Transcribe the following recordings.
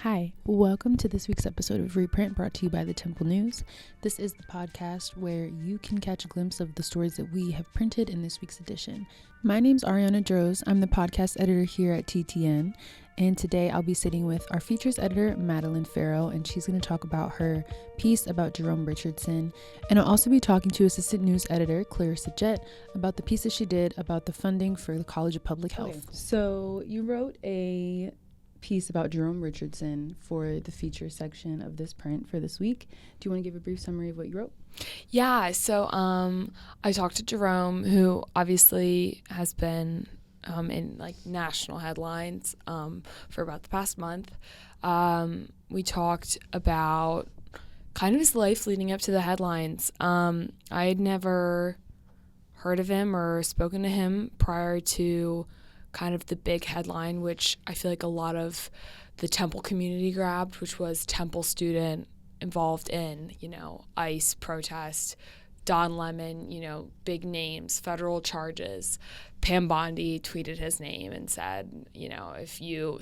Hi, welcome to this week's episode of Reprint, brought to you by the Temple News. This is the podcast where you can catch a glimpse of the stories that we have printed in this week's edition. My name's Ariana Droz. I'm the podcast editor here at TTN, and today I'll be sitting with our Features Editor Madelynne Ferro, and she's going to talk about her piece about Jerome Richardson. And I'll also be talking to Assistant News Editor Clarissa Jett about the pieces she did about the funding for the College of Public Health. Okay. So you wrote a piece about Jerome Richardson for the feature section of this print for this week. Do you want to give a brief summary of what you wrote? Yeah, so I talked to Jerome, who obviously has been in like national headlines for about the past month. We talked about kind of his life leading up to the headlines. I had never heard of him or spoken to him prior to kind of the big headline, which I feel like a lot of the Temple community grabbed, which was Temple student involved in, ICE protest, Don Lemon, big names, federal charges. Pam Bondi tweeted his name and said, if you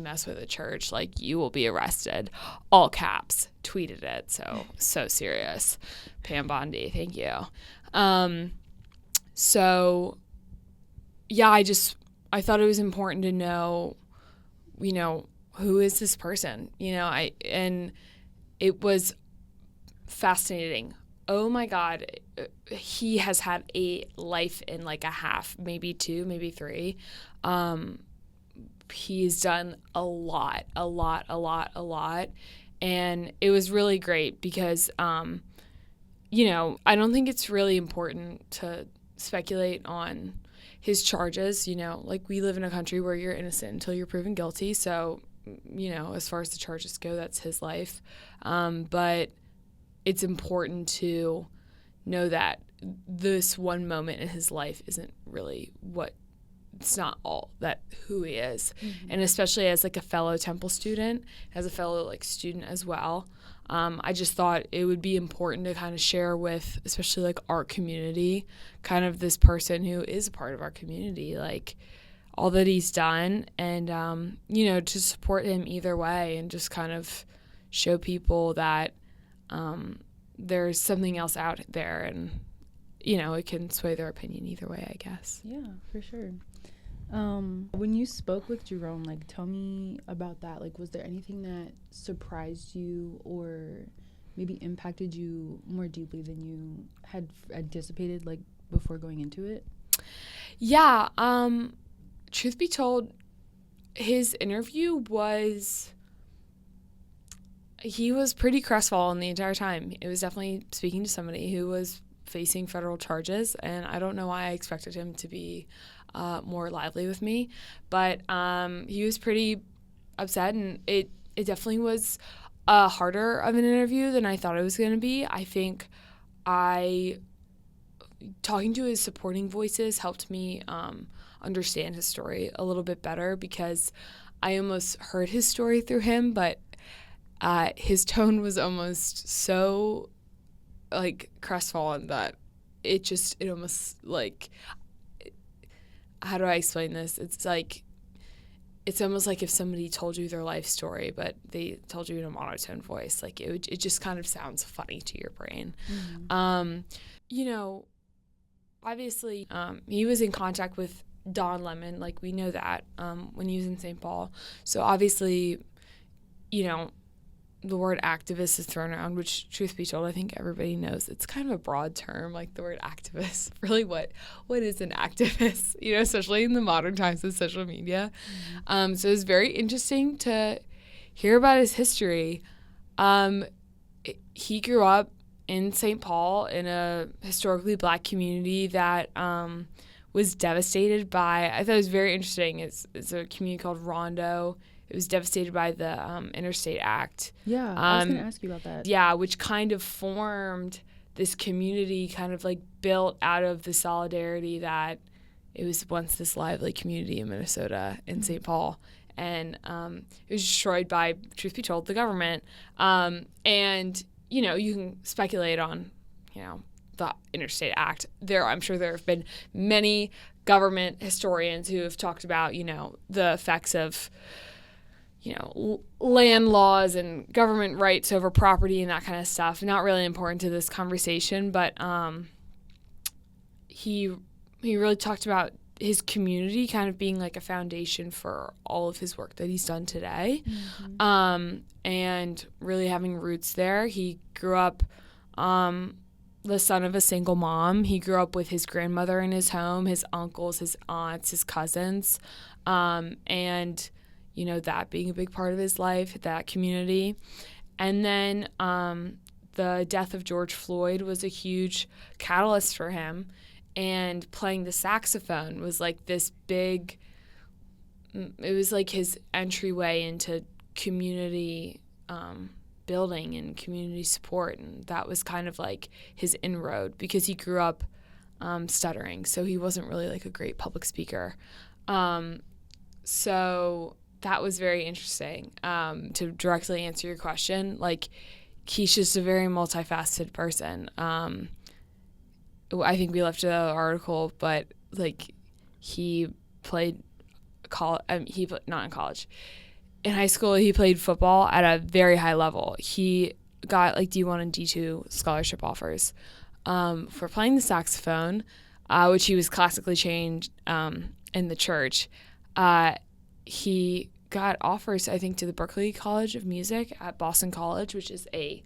mess with a church, like, you will be arrested. All caps, tweeted it. So serious. Pam Bondi, thank you. I thought it was important to know, who is this person? And it was fascinating. Oh my God, he has had a life in like a half, maybe two, maybe three. He's done a lot. And it was really great because, I don't think it's really important to speculate on his charges. Like, we live in a country where you're innocent until you're proven guilty. So, as far as the charges go, that's his life. But it's important to know that this one moment in his life isn't really it's not all that who he is. Mm-hmm. And especially as like a fellow Temple student, as a fellow like student as well. I just thought it would be important to kind of share with, especially like our community, kind of this person who is a part of our community, like all that he's done, and, to support him either way and just kind of show people that there's something else out there, and, it can sway their opinion either way, I guess. Yeah, for sure. When you spoke with Jerome, like, tell me about that. Like, was there anything that surprised you or maybe impacted you more deeply than you had anticipated, like, before going into it? Yeah. Truth be told, his interview he was pretty crestfallen the entire time. It was definitely speaking to somebody who was facing federal charges, and I don't know why I expected him to be more lively with me, but he was pretty upset, and it definitely was harder of an interview than I thought it was going to be. I think talking to his supporting voices helped me understand his story a little bit better, because I almost heard his story through him, but his tone was almost so like crestfallen that it almost like, how do I explain this? It's almost like if somebody told you their life story, but they told you in a monotone voice. Like, it just kind of sounds funny to your brain. Mm-hmm. Obviously, he was in contact with Don Lemon, like, we know that, when he was in St. Paul. So obviously, the word activist is thrown around, which, truth be told, I think everybody knows it's kind of a broad term, like the word activist. Really, what is an activist? Especially in the modern times of social media. Mm-hmm. So it was very interesting to hear about his history. He grew up in St. Paul, in a historically Black community that was devastated by, I thought it was very interesting. It's a community called Rondo. It was devastated by the Interstate Act. Yeah, I was going to ask you about that. Yeah, which kind of formed this community, kind of like built out of the solidarity that it was once this lively community in Minnesota, in St. Paul. And it was destroyed by, truth be told, the government. And, you can speculate on, the Interstate Act. I'm sure there have been many government historians who have talked about, the effects of land laws and government rights over property and that kind of stuff. Not really important to this conversation, but he really talked about his community kind of being like a foundation for all of his work that he's done today, and really having roots there. He grew up the son of a single mom. He grew up with his grandmother in his home, his uncles, his aunts, his cousins, and that being a big part of his life, that community. And then the death of George Floyd was a huge catalyst for him. And playing the saxophone was like this big, it was like his entryway into community building and community support. And that was kind of like his inroad, because he grew up stuttering. So he wasn't really like a great public speaker. So that was very interesting. To directly answer your question, like, he's just a very multifaceted person. I think we left the article, but like, he played not in college. In high school, he played football at a very high level. He got like D1 and D2 scholarship offers for playing the saxophone, which he was classically trained in the church. He got offers, I think, to the Berklee College of Music at Boston College, which is a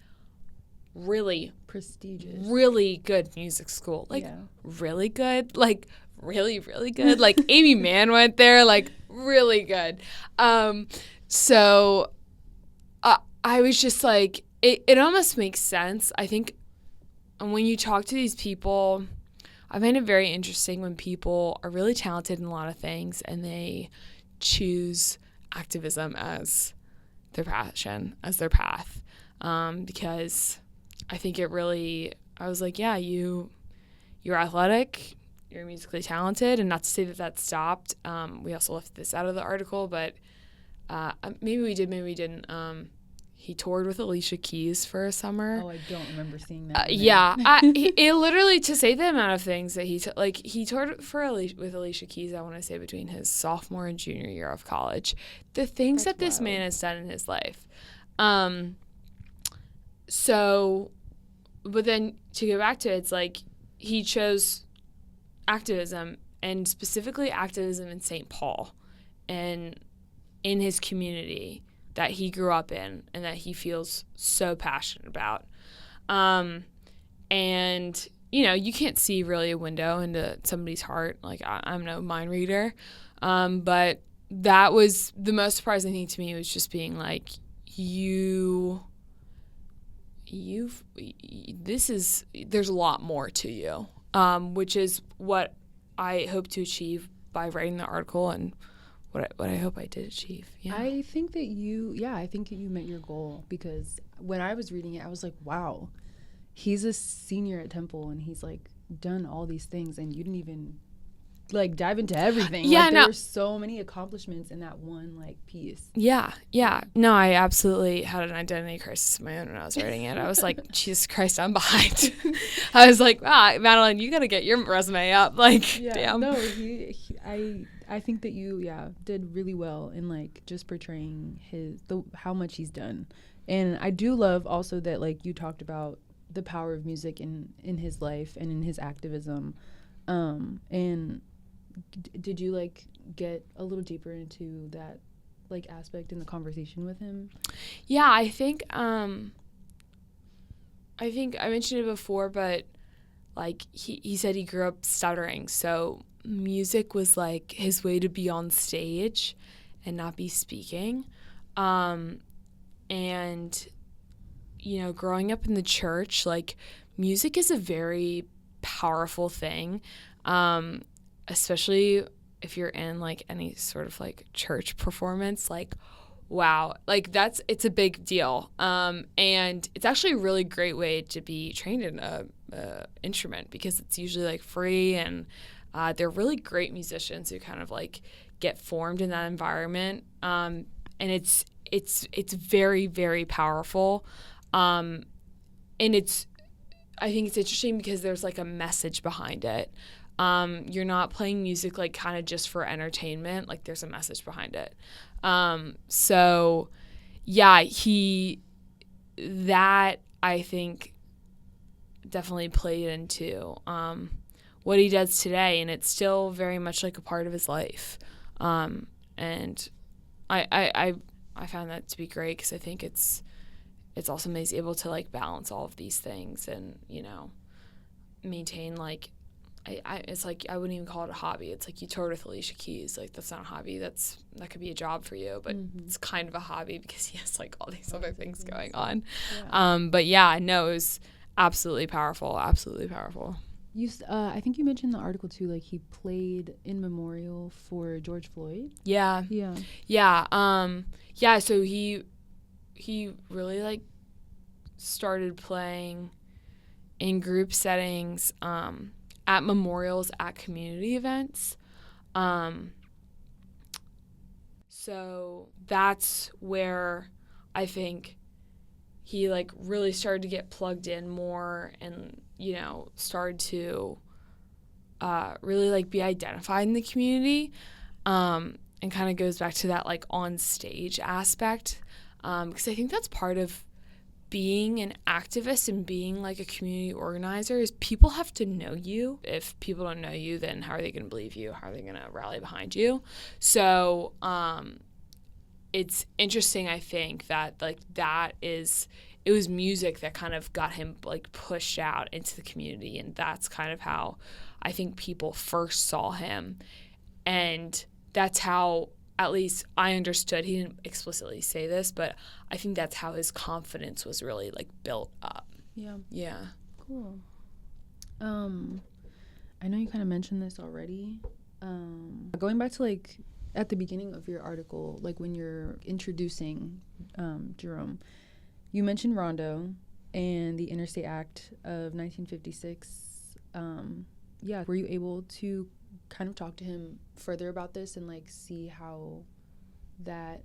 really prestigious, really good music school. Like, really good, like really, really good. Like, Amy Mann went there, like, really good. So I was just like, it almost makes sense. I think when you talk to these people, I find it very interesting when people are really talented in a lot of things and they choose activism as their passion, as their path, because I think it really, I was like, yeah, you're athletic, you're musically talented, and not to say that stopped. We also left this out of the article, but maybe we did, maybe we didn't. He toured with Alicia Keys for a summer. Oh, I don't remember seeing that. Yeah, it literally, to say the amount of things that he toured with Alicia Keys, I want to say between his sophomore and junior year of college. The things that this man has done in his life. So, but then to go back to it, it's like he chose activism, and specifically activism in St. Paul and in his community that he grew up in and that he feels so passionate about. And, you can't see really a window into somebody's heart. Like, I'm no mind reader. But that was the most surprising thing to me, was just being like, there's a lot more to you, which is what I hope to achieve by writing the article, and what I hope I did achieve. Yeah. I think that you met your goal, because when I was reading it, I was like, wow, he's a senior at Temple and he's like done all these things, and you didn't even like dive into everything. Yeah, like, there were so many accomplishments in that one like piece. Yeah. No, I absolutely had an identity crisis of my own when I was writing it. I was like, Jesus Christ, I'm behind. I was like, Madelynne, you got to get your resume up. Like, damn. No, I think that you did really well in like just portraying how much he's done. And I do love also that like you talked about the power of music in his life and in his activism. And did you like get a little deeper into that like aspect in the conversation with him? Yeah, I think I mentioned it before, but like he said he grew up stuttering, so music was like his way to be on stage and not be speaking. And growing up in the church, like, music is a very powerful thing, especially if you're in like any sort of like church performance. Like, wow, like it's a big deal, and it's actually a really great way to be trained in a instrument, because it's usually like free, and they're really great musicians who kind of like get formed in that environment, and it's very, very powerful, and I think it's interesting because there's like a message behind it. You're not playing music like kind of just for entertainment. Like there's a message behind it. So yeah, that I think definitely played into what he does today, and it's still very much like a part of his life. And I found that to be great because I think it's awesome that he's able to like balance all of these things and, you know, maintain like it's like I wouldn't even call it a hobby. It's like you toured with Alicia Keys. Like that's not a hobby. That could be a job for you, but it's kind of a hobby because he has like all these other things going on. Yeah. But yeah, no, it was absolutely powerful. Absolutely powerful. I think you mentioned in the article too, like he played in memorial for George Floyd. Yeah. Yeah. Yeah. Yeah. So he really like started playing in group settings, at memorials, at community events. So that's where I think he like really started to get plugged in more and, you know, started to really like be identified in the community, and kind of goes back to that like on stage aspect, because I think that's part of being an activist and being like a community organizer is people have to know you. If people don't know you, then how are they going to believe you? How are they going to rally behind you? So it's interesting, I think, that like it was music that kind of got him like pushed out into the community, and that's kind of how I think people first saw him, and that's how at least I understood. He didn't explicitly say this, but I think that's how his confidence was really like built up. Yeah. Yeah. Cool. I know you kind of mentioned this already. Going back to like at the beginning of your article, like when you're introducing Jerome, you mentioned Rondo and the Interstate Act of 1956. Yeah, were you able to kind of talk to him further about this and like see how that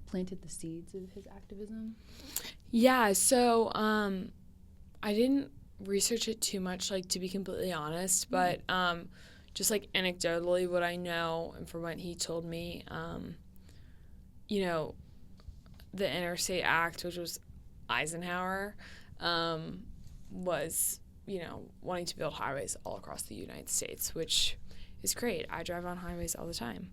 planted the seeds of his activism? Yeah, so I didn't research it too much, like to be completely honest, but just like anecdotally what I know and from what he told me, you know, the Interstate Act, which was Eisenhower, was, you know, wanting to build highways all across the United States, which is great. I drive on highways all the time.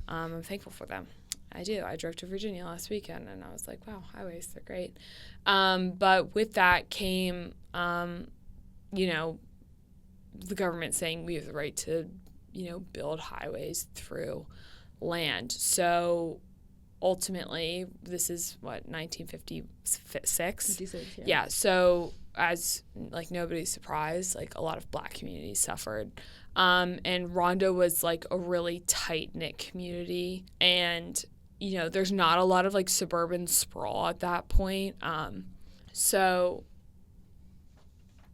I'm thankful for them. I do. I drove to Virginia last weekend, and I was like, wow, highways, they're great. But with that came, you know, the government saying we have the right to, you know, build highways through land. So ultimately, this is, 1956? 56, yeah. Yeah, so as, like, nobody's surprised, like, a lot of black communities suffered. And Rondo was, like, a really tight-knit community. And, you know, there's not a lot of, like, suburban sprawl at that point. So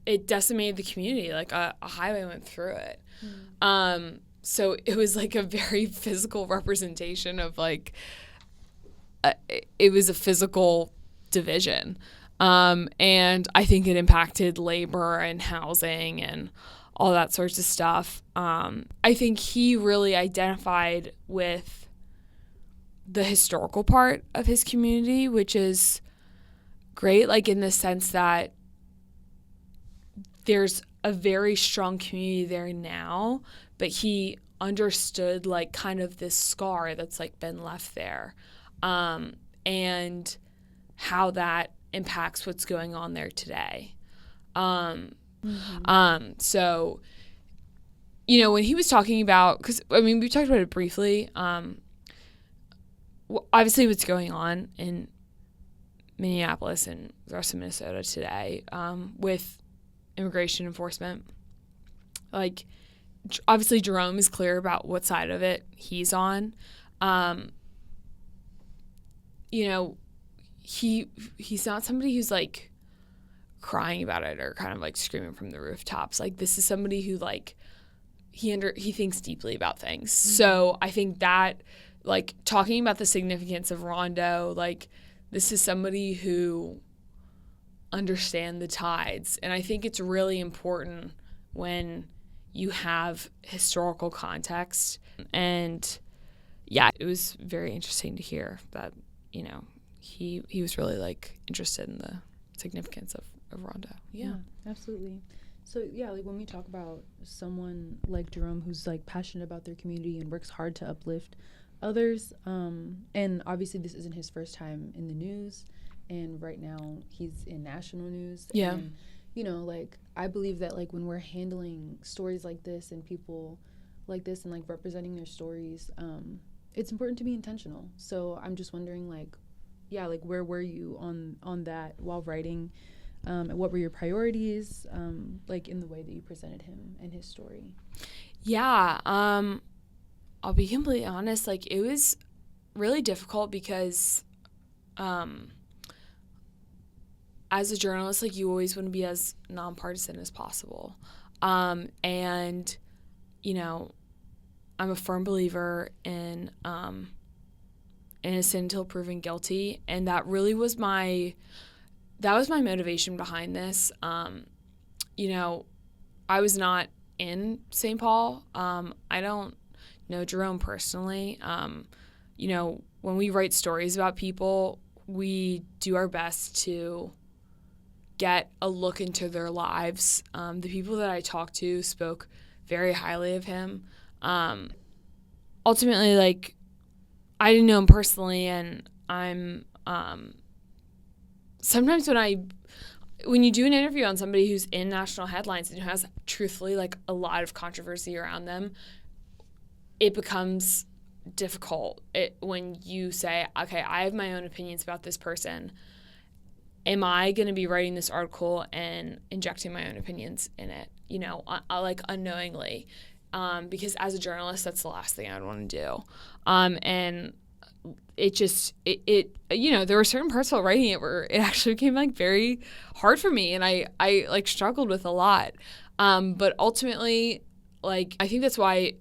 it decimated the community. Like, a highway went through it. So it was, like, a very physical representation of, like, it was a physical division. And I think it impacted labor and housing and all that sorts of stuff. I think he really identified with the historical part of his community, which is great, like in the sense that there's a very strong community there now, but he understood like kind of this scar that's like been left there, and how that impacts what's going on there today. So, you know, when he was talking about, because, I mean, we talked about it briefly, obviously what's going on in Minneapolis and the rest of Minnesota today, with immigration enforcement, like, obviously Jerome is clear about what side of it he's on. You know, he's not somebody who's like crying about it or kind of like screaming from the rooftops. Like, this is somebody who like he thinks deeply about things. So I think that, like, talking about the significance of Rondo, like, this is somebody who understands the tides. And I think it's really important when you have historical context. And yeah, it was very interesting to hear that, you know, he was really like interested in the significance of Rondo. Yeah, absolutely. So yeah, like when we talk about someone like Jerome who's like passionate about their community and works hard to uplift others, and obviously this isn't his first time in the news, and right now he's in national news. Yeah. And, you know, like I believe that like when we're handling stories like this and people like this and like representing their stories, it's important to be intentional. So I'm just wondering, like, yeah, like where were you on that while writing? And what were your priorities, like in the way that you presented him and his story? Yeah, I'll be completely honest. Like, it was really difficult because, as a journalist, like, you always want to be as nonpartisan as possible. And, you know, I'm a firm believer in innocent until proven guilty, and that really was my motivation behind this. You know, I was not in St. Paul. I don't know Jerome personally. You know, when we write stories about people, we do our best to get a look into their lives. The people that I talked to spoke very highly of him. Ultimately, like, I didn't know him personally, and I'm sometimes when you do an interview on somebody who's in national headlines and who has truthfully like a lot of controversy around them, it becomes difficult when you say, okay, I have my own opinions about this person. Am I going to be writing this article and injecting my own opinions in it, you know, like unknowingly? Because as a journalist, that's the last thing I'd want to do. And it just, you know, there were certain parts while writing it where it actually became like very hard for me, and I like struggled with a lot. But ultimately, like, I think that's why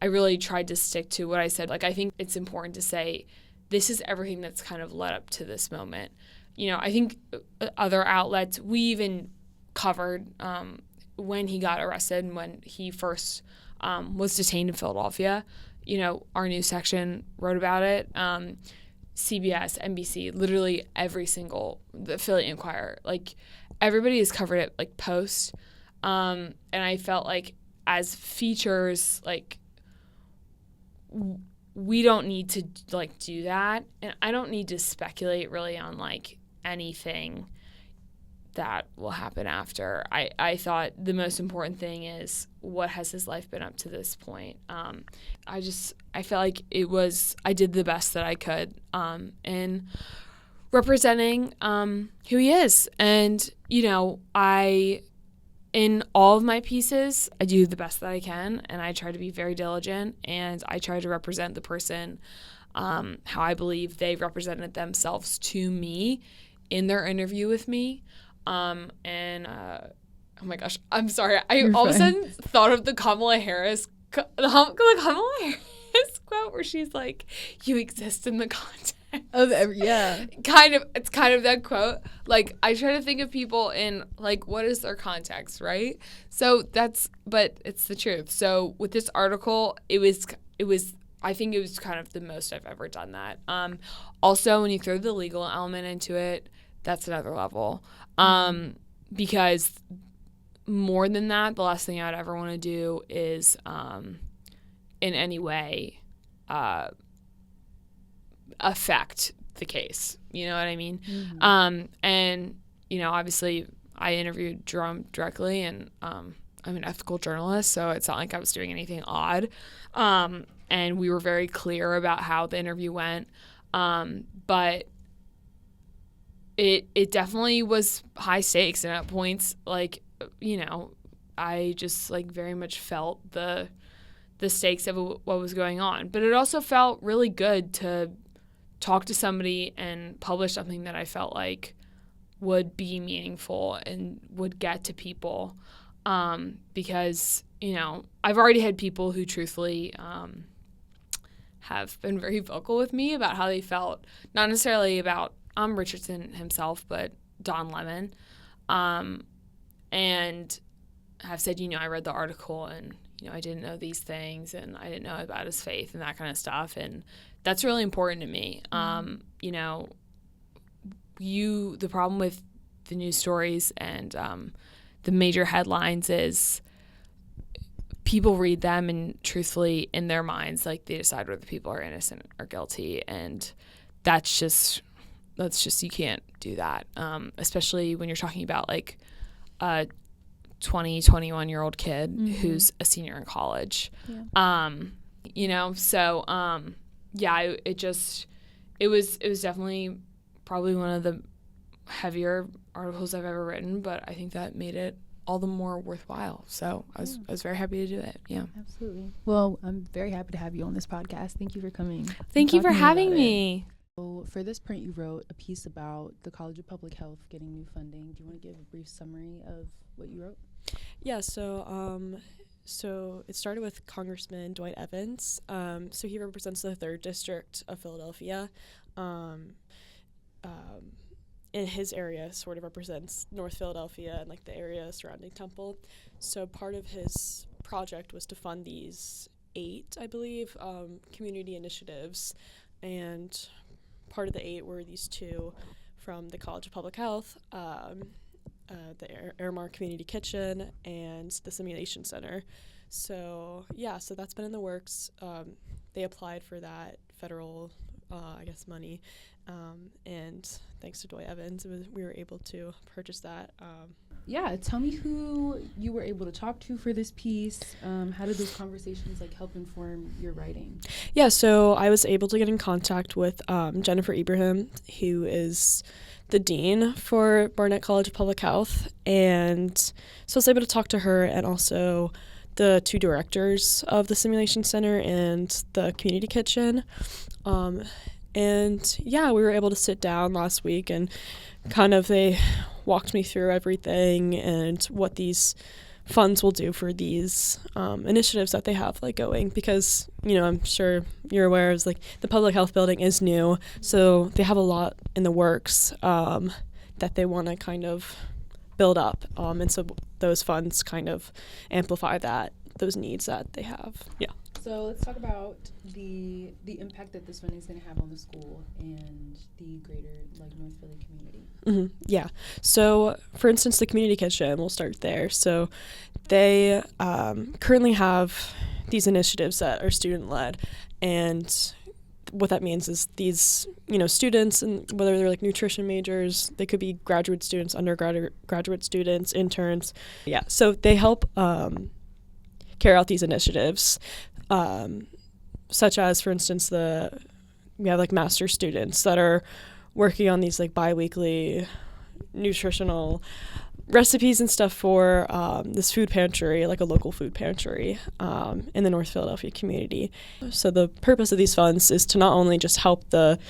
I really tried to stick to what I said. Like, I think it's important to say, this is everything that's kind of led up to this moment. You know, I think other outlets, we even covered when he got arrested and when he first was detained in Philadelphia. You know, our news section wrote about it. CBS, NBC, literally every single, the Philly Inquirer, like everybody has covered it like post. And I felt like as features, like we don't need to like do that. And I don't need to speculate really on like anything that will happen after. I thought the most important thing is, what has his life been up to this point? I felt like I did the best that I could in representing who he is. And, you know, in all of my pieces, I do the best that I can, and I try to be very diligent, and I try to represent the person how I believe they represented themselves to me in their interview with me. Oh my gosh, I'm sorry. You're all fine. Of a sudden thought of the Kamala Harris quote where she's like, "You exist in the context of every." Yeah, it's kind of that quote. Like, I try to think of people in like, what is their context, right? So but it's the truth. So with this article, it was. I think it was kind of the most I've ever done that. Also, when you throw the legal element into it, that's another level. Because more than that, the last thing I'd ever want to do is in any way affect the case. You know what I mean? Mm-hmm. And, you know, obviously I interviewed Jerome directly, and I'm an ethical journalist, so it's not like I was doing anything odd. And we were very clear about how the interview went. But it definitely was high stakes, and at points, like, you know, I just like very much felt the stakes of what was going on. But it also felt really good to talk to somebody and publish something that I felt like would be meaningful and would get to people, because, you know, I've already had people who truthfully have been very vocal with me about how they felt, not necessarily about Richardson himself, but Don Lemon. And have said, I read the article and, I didn't know these things and I didn't know about his faith and that kind of stuff. And that's really important to me. The problem with the news stories and the major headlines is people read them and truthfully in their minds, like they decide whether people are innocent or guilty. And that's just, you can't do that. Especially when you're talking about like a 21-year-old kid who's a senior in college. Yeah. It was definitely probably one of the heavier articles I've ever written, but I think that made it all the more worthwhile. So I was very happy to do it. Yeah. Absolutely. Well, I'm very happy to have you on this podcast. Thank you for coming. Thank you for having me. So for this print, you wrote a piece about the College of Public Health getting new funding. Do you want to give a brief summary of what you wrote? Yeah, so it started with Congressman Dwight Evans. So he represents the 3rd District of Philadelphia. In his area sort of represents North Philadelphia and like the area surrounding Temple. So part of his project was to fund these 8, I believe, community initiatives. And part of the 8 were these 2 from the College of Public Health, the Airmar Community Kitchen, and the Simulation Center. So that's been in the works. They applied for that federal, money, and thanks to Dwight Evans, we were able to purchase that. Tell me who you were able to talk to for this piece. How did those conversations help inform your writing? Yeah, so I was able to get in contact with Jennifer Ibrahim, who is the dean for Barnett College of Public Health, and so I was able to talk to her and also the 2 directors of the Simulation Center and the Community Kitchen. We were able to sit down last week and they walked me through everything and what these funds will do for these initiatives that they have going, because I'm sure you're aware is the public health building is new, so they have a lot in the works that they want to build up, and so those funds amplify those needs that they have. Yeah. So let's talk about the impact that this funding is going to have on the school and the greater North Philly community. Mm-hmm. Yeah. So, for instance, the Community Kitchen, we'll start there. So they currently have these initiatives that are student-led, and what that means is these, students, and whether they're nutrition majors, they could be graduate students, undergraduate students, interns. Yeah. So they help carry out these initiatives. Such as, for instance, we have master students that are working on these bi-weekly nutritional recipes and stuff for this food pantry, a local food pantry in the North Philadelphia community. So the purpose of these funds is to not only just help the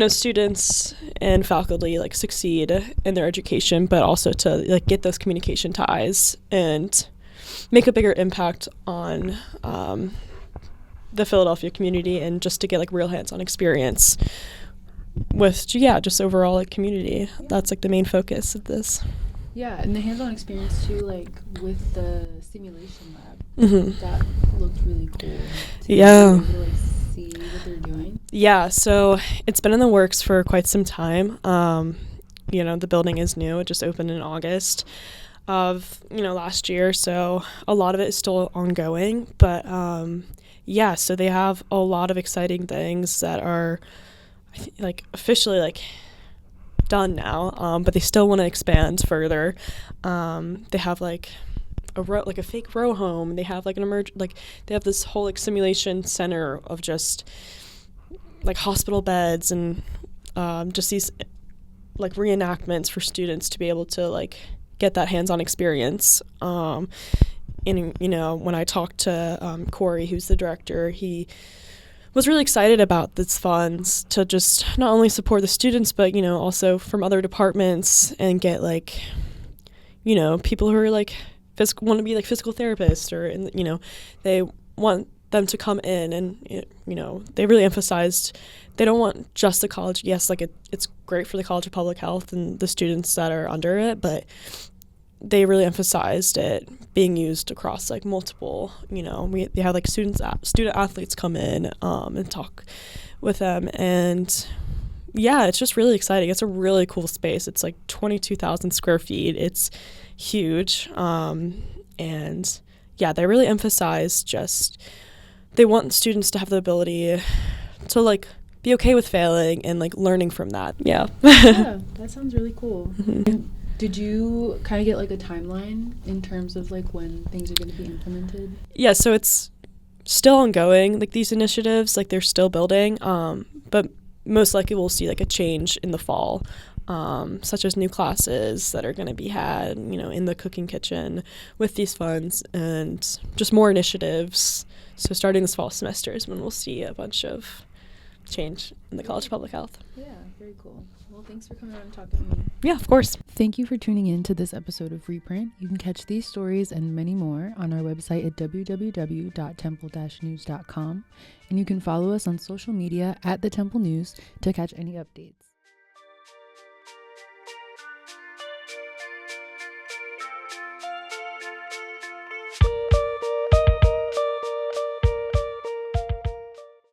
students and faculty succeed in their education, but also to get those communication ties and make a bigger impact on the Philadelphia community, and just to get real hands-on experience with just overall community. That's the main focus of this. Yeah, and the hands-on experience too, with the simulation lab. Mm-hmm. That looked really cool. Yeah. To see what they're doing. Yeah, so it's been in the works for quite some time. The building is new. It just opened in August of last year, so a lot of it is still ongoing, but so they have a lot of exciting things that are officially done now, but they still want to expand further. They have a fake row home. They have they have this whole simulation center of just hospital beds and just these reenactments for students to be able to get that hands-on experience. And when I talked to Corey, who's the director, he was really excited about this funds to just not only support the students, but also from other departments, and get people who are want to be physical therapists, or they want them to come in, and they really emphasized they don't want just the college. Yes, it's great for the College of Public Health and the students that are under it, but they really emphasized it being used across like multiple, they had like student athletes come in and talk with them. And yeah, it's just really exciting. It's a really cool space. It's like 22,000 square feet. It's huge. And yeah, they really emphasize they want students to have the ability to like be okay with failing and like learning from that. Yeah. Yeah, that sounds really cool. Mm-hmm. Did you kind of get like a timeline in terms of like when things are going to be implemented? Yeah, so it's still ongoing, like these initiatives, like they're still building, but most likely we'll see like a change in the fall, such as new classes that are going to be had, in the cooking kitchen with these funds, and just more initiatives. So starting this fall semester is when we'll see a bunch of change in the College of Public Health. Yeah, very cool. Well, thanks for coming on and talking to me. Yeah, of course. Thank you for tuning in to this episode of Reprint. You can catch these stories and many more on our website at www.temple-news.com, and you can follow us on social media at the Temple News to catch any updates.